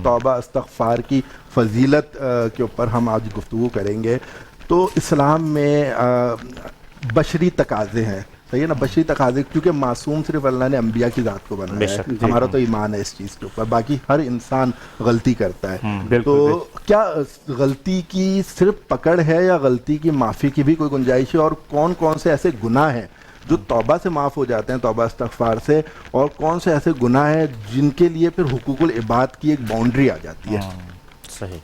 توبہ استغفار کی فضیلت کے اوپر ہم آج گفتگو کریں گے. تو اسلام میں بشری تقاضے ہیں, صحیح ہے نا, بشری تقاضے, کیونکہ معصوم صرف اللہ نے انبیاء کی ذات کو بنایا ہے, ہمارا تو ایمان ہے اس چیز کے اوپر, باقی ہر انسان غلطی کرتا ہے. تو کیا غلطی کی صرف پکڑ ہے یا غلطی کی معافی کی بھی کوئی گنجائش ہے, اور کون کون سے ایسے گناہ ہیں جو توبہ سے معاف ہو جاتے ہیں, توبہ استغفار سے, اور کون سے ایسے گناہ ہیں جن کے لیے پھر حقوق العباد کی ایک باؤنڈری آ جاتی ہے؟ صحیح.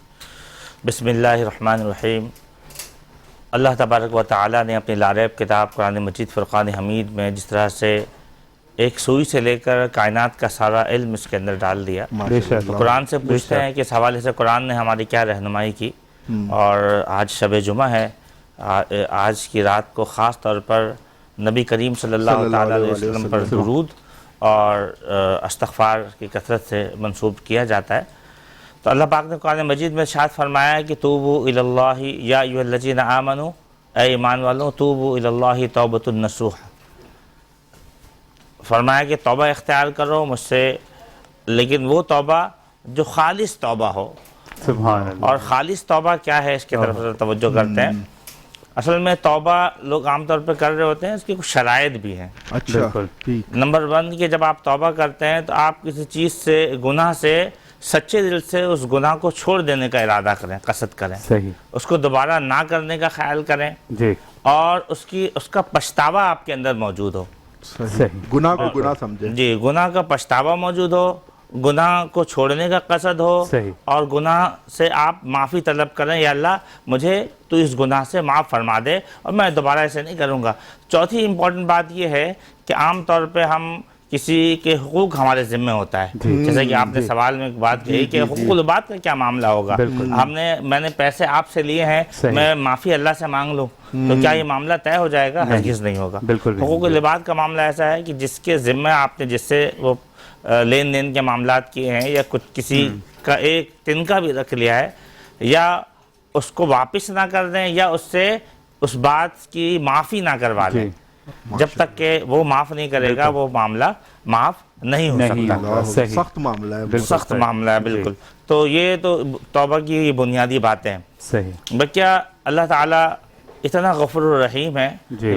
بسم اللہ الرحمن الرحیم. اللہ تبارک و تعالیٰ نے اپنی لاریب کتاب قرآن مجید فرقان حمید میں جس طرح سے ایک سوئی سے لے کر کائنات کا سارا علم اس کے اندر ڈال دیا. تو قرآن سے پوچھتے ہیں کہ اس حوالے سے قرآن نے ہماری کیا رہنمائی کی. اور آج شب جمعہ ہے, آج کی رات کو خاص طور پر نبی کریم صلی اللہ تعالیٰ علیہ وسلم پر درود اور استغفار کی کثرت سے منسوب کیا جاتا ہے. تو اللہ پاک نے قرآن مجید میں ارشاد فرمایا ہے کہ توبوا الی اللہ یا ایھا الذین آمنوا, اے ایمان والوں, توبوا الی اللہ توبۃ النصوح. فرمایا کہ توبہ اختیار کرو مجھ سے, لیکن وہ توبہ جو خالص توبہ ہو. سبحان اللہ. اور خالص توبہ کیا ہے, اس کی طرف توجہ کرتے ہیں. اصل میں توبہ لوگ عام طور پہ کر رہے ہوتے ہیں, اس کی کچھ شرائط بھی ہیں. اچھا. نمبر 1 کہ جب آپ توبہ کرتے ہیں تو آپ کسی چیز سے, گناہ سے سچے دل سے اس گناہ کو چھوڑ دینے کا ارادہ کریں, قصد کریں. صحیح. اس کو دوبارہ نہ کرنے کا خیال کریں جی, اور اس کا پچھتاوا آپ کے اندر موجود ہو. صحیح. گناہ کو گناہ سمجھیں. جی, گناہ کا پچھتاوا موجود ہو, گناہ کو چھوڑنے کا قصد ہو. صحیح. اور گناہ سے آپ معافی طلب کریں, یا اللہ مجھے تو اس گناہ سے معاف فرما دے اور میں دوبارہ ایسے نہیں کروں گا. چوتھی امپورٹنٹ بات یہ ہے کہ عام طور پہ ہم کسی کے حقوق ہمارے ذمہ ہوتا ہے. جیسے کہ آپ نے سوال میں ایک بات کہی کہ حقوق العباد کا کیا معاملہ ہوگا. میں نے پیسے آپ سے لیے ہیں, میں معافی اللہ سے مانگ لوں تو کیا یہ معاملہ طے ہو جائے گا؟ ہرگز نہیں ہوگا. حقوق العباد کا معاملہ ایسا ہے کہ جس کے ذمہ آپ نے جس سے وہ لین دین کے معاملات کیے ہیں, یا کچھ کسی کا ایک تنکا بھی رکھ لیا ہے, یا اس کو واپس نہ کر دیں, یا اس سے اس بات کی معافی نہ کروا دیں. جب تک کہ وہ معاف نہیں کرے گا وہ معاملہ معاف نہیں ہو سکتا. سخت معاملہ ہے, سخت معاملہ ہے بالکل. تو یہ تو توبہ کی بنیادی باتیں ہیں. صحیح. کیا اللہ تعالیٰ اتنا غفور الرحیم ہے,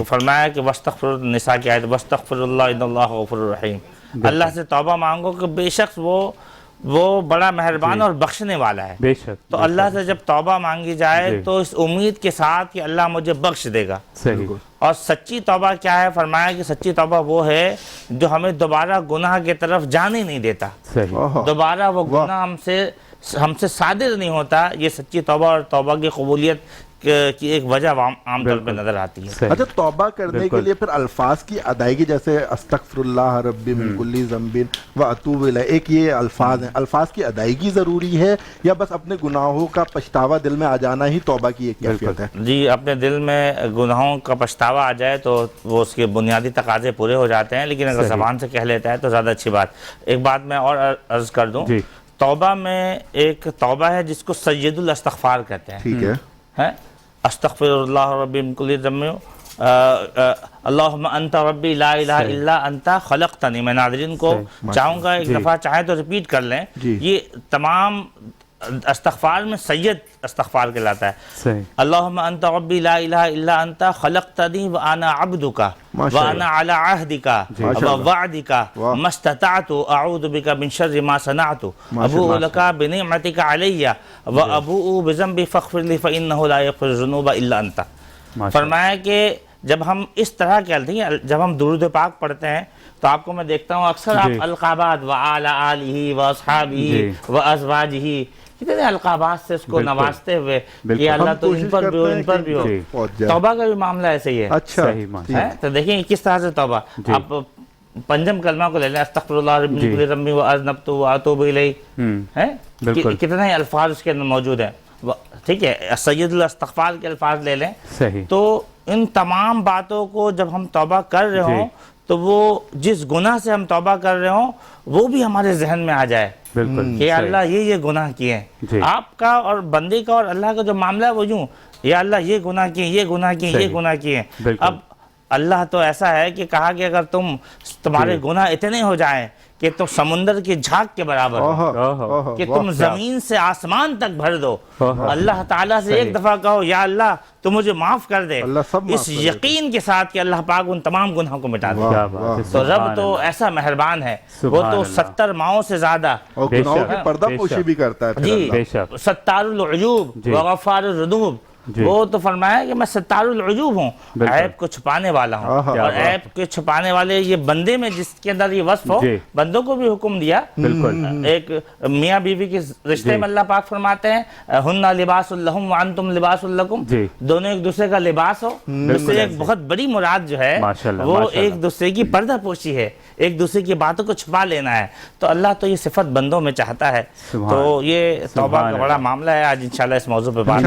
فرمایا کہ وَاسْتَغْفِرُوا النِّسَاء کی آیت, وَاسْتَغْفِرُوا اللَّهَ إِنَّ اللَّهَ غَفُورٌ رَحِيمٌ. اللہ سے توبہ مانگو کہ بے شک وہ بڑا مہربان اور بخشنے والا ہے. بے شک. تو اللہ سے جب توبہ مانگی جائے تو اس امید کے ساتھ کہ اللہ مجھے بخش دے گا. صحیح. اور سچی توبہ کیا ہے, فرمایا کہ سچی توبہ وہ ہے جو ہمیں دوبارہ گناہ کی طرف جانے نہیں دیتا. صحیح. دوبارہ وہ گناہ ہم سے صادر نہیں ہوتا. یہ سچی توبہ اور توبہ کی قبولیت کی ایک وجہ عام طور پہ نظر آتی ہے. اچھا, توبہ کرنے کے لیے پھر الفاظ کی ادائیگی, جیسے استغفر اللہ ربی من کل ذنب واتوب الیہ, ایک یہ الفاظ ہیں, الفاظ کی ادائیگی ضروری ہے یا بس اپنے گناہوں کا پچھتاوا دل میں آ جانا ہی توبہ کی ایک کیفیت ہے؟ جی, اپنے دل میں گناہوں کا پچھتاوا آ جائے تو وہ اس کے بنیادی تقاضے پورے ہو جاتے ہیں, لیکن اگر زبان سے کہہ لیتا ہے تو زیادہ اچھی بات. ایک بات میں اور عرض کر دوں, توبہ میں ایک توبہ ہے جس کو سید الاستغفار کہتے ہیں. ٹھیک ہے. استغفر اللہ ربی من کل ذنب اللہم انت ربی لا الہ الا انت خلقتنی. میں ناظرین کو چاہوں گا ایک دفعہ چاہیں تو ریپیٹ کر لیں. یہ تمام استغفار میں سید استغفار کہلاتا ہے. اللہم انت ربی لا الہ الا انت خلقتنی وانا عبدک وانا علی عہدک ووعدک ما استطعت اعوذ بک من شر ما صنعت ابوء لک بنعمتک علی وابوء بذنبی فاغفر لی فانہ لا یغفر الذنوب الا انت. فرمایا کہ جب ہم اس طرح کہتے ہیں, جب ہم درود پاک پڑھتے ہیں تو آپ کو میں دیکھتا ہوں اکثر آپ القابات وعلی آلہ واصحابہ وازواجہ, کتنے القابات سے اس کو نوازتے ہوئے کہ اللہ تو ان پر بھی ہو, ان پر بھی ہو. توبہ کا بھی معاملہ ایسے ہی ہے. اچھا. تو دیکھیں کس طرح سے توبہ, آپ پنجم کلمہ کو لے لیں, استغفر اللہ ربی من کل ذنب واذنبت واتوب الیہ, کتنے الفاظ اس کے اندر موجود ہیں. ٹھیک ہے, سید الاستغفار کے الفاظ لے لیں. تو ان تمام باتوں کو جب ہم توبہ کر رہے ہوں تو وہ جس گناہ سے ہم توبہ کر رہے ہوں وہ بھی ہمارے ذہن میں آ جائے کہ اللہ یہ گناہ کیے ہیں. آپ کا اور بندے کا اور اللہ کا جو معاملہ ہے وہ یوں, یا اللہ یہ گناہ کیے, یہ گناہ کیے, یہ گناہ کیے. اب اللہ تو ایسا ہے کہ کہا کہ اگر تمہارے گناہ اتنے ہو جائیں کہ تم سمندر کی جھاگ کے برابر ہو، کہ تم زمین سے آسمان تک بھر دو. اللہ تعالیٰ سے ایک دفعہ کہو یا اللہ تو مجھے معاف کر دے، اس یقین کے ساتھ کہ اللہ پاک ان تمام گناہوں کو مٹا دے. تو رب تو ایسا مہربان ہے، وہ تو 70 ماؤں سے زیادہ اور گناہوں کی پردہ پوشی بھی کرتا ہے. جی، ستار العیوب وغفار الذنوب. وہ تو فرمایا کہ میں ستار العیوب ہوں، عیب کو چھپانے والا ہوں. اور عیب کے چھپانے والے یہ بندے میں جس کے اندر یہ وصف ہو، بندوں کو بھی حکم دیا. ایک میاں بیوی کے رشتے میں اللہ پاک فرماتے ہیں ہن لباس لہم وانتم لباس لکم، دونوں ایک دوسرے کا لباس ہو. اس سے ایک بہت بڑی مراد جو ہے وہ ایک دوسرے کی پردہ پوشی ہے، ایک دوسرے کی باتوں کو چھپا لینا ہے. تو اللہ تو یہ صفت بندوں میں چاہتا ہے. تو یہ توبہ کا بڑا معاملہ ہے. آج انشاءاللہ اس موضوع پہ بات